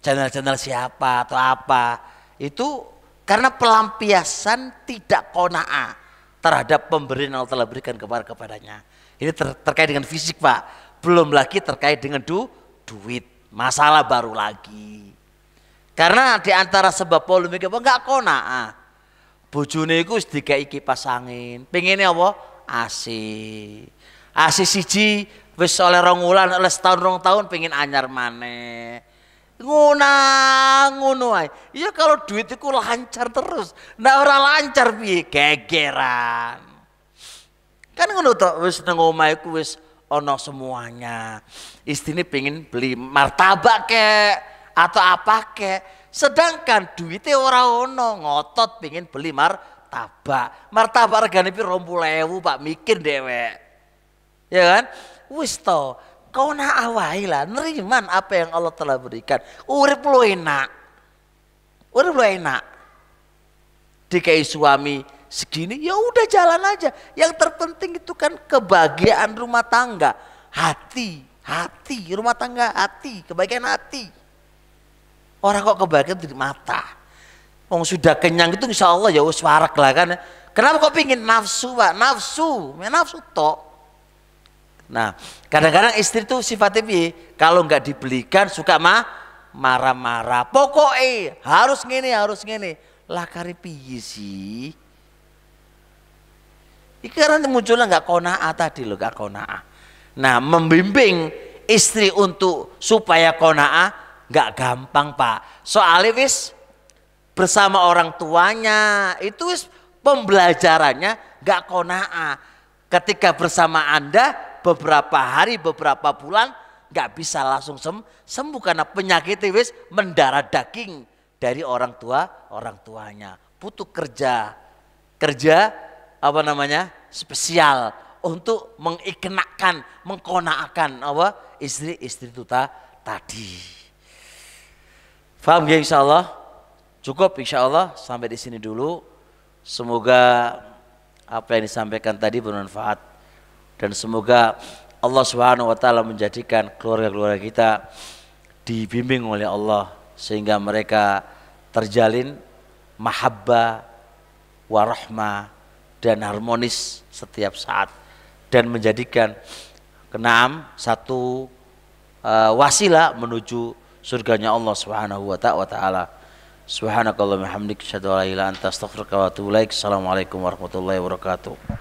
channel-channel siapa atau apa, itu karena pelampiasan tidak kona'ah terhadap pemberian yang Allah telah berikan kepadanya. Ini terkait dengan fisik, Pak. Belum lagi terkait dengan duit. Masalah baru lagi. Karena di antara sebab polemik apa enggak kona'ah. Bojone iku wis dikai kipas angin. Pengennya apa? AC. AC siji wis oleh 2 wulan, oleh setahun 2 tahun pengen anyar maneh. Ngono ae. Iya kalau duit iku lancar terus. Ndak ora lancar piye gegeran. Kan ngono to, wis nang omah iku wis ana semuanya. Istrine pengen beli martabak kek atau apa kek, sedangkan duitnya ora ono, ngotot pengen beli martabak regane piro 20.000 Pak, mikir dewek. Ya kan? Wis to, kau nak awai lah, neriman apa yang Allah telah berikan. Urip lu enak. Dikai suami segini, ya udah jalan aja. Yang terpenting itu kan kebahagiaan rumah tangga, hati, rumah tangga, kebahagiaan hati. Orang kok kebahagiaan di mata. Wong sudah kenyang itu insya Allah ya wis warak lah kan. Kenapa kok pingin nafsu, Pak? Nafsu tok. Nah, kadang-kadang istri tuh sifatnya piye? Kalau nggak dibelikan suka marah-marah. Pokoknya harus ngene. Lah kari piye sih? Iki karena munculnya nggak kona'ah tadi loh, nggak kona'ah. Nah, membimbing istri untuk supaya kona'ah nggak gampang, Pak. Soalnya wis bersama orang tuanya itu wis pembelajarannya nggak kona'ah. Ketika bersama Anda beberapa hari, beberapa bulan nggak bisa langsung sembuh karena penyakit wis mendarah daging dari orang tuanya. Butuh kerja apa namanya spesial untuk mengkona'akan apa istri itu tadi. Paham ya, insya Allah? Cukup insya Allah sampai di sini dulu. Semoga apa yang disampaikan tadi bermanfaat. Dan semoga Allah Subhanahu wa ta'ala menjadikan keluarga-keluarga kita dibimbing oleh Allah. Sehingga mereka terjalin mahabbah, warahmah, dan harmonis setiap saat. Dan menjadikan satu wasilah menuju surganya Allah Subhanahu wa ta'ala. Subhanakallahumma hamdika asyhadu an la ilaha illa anta astaghfiruka wa atubu ilaik. Assalamualaikum warahmatullahi wabarakatuh.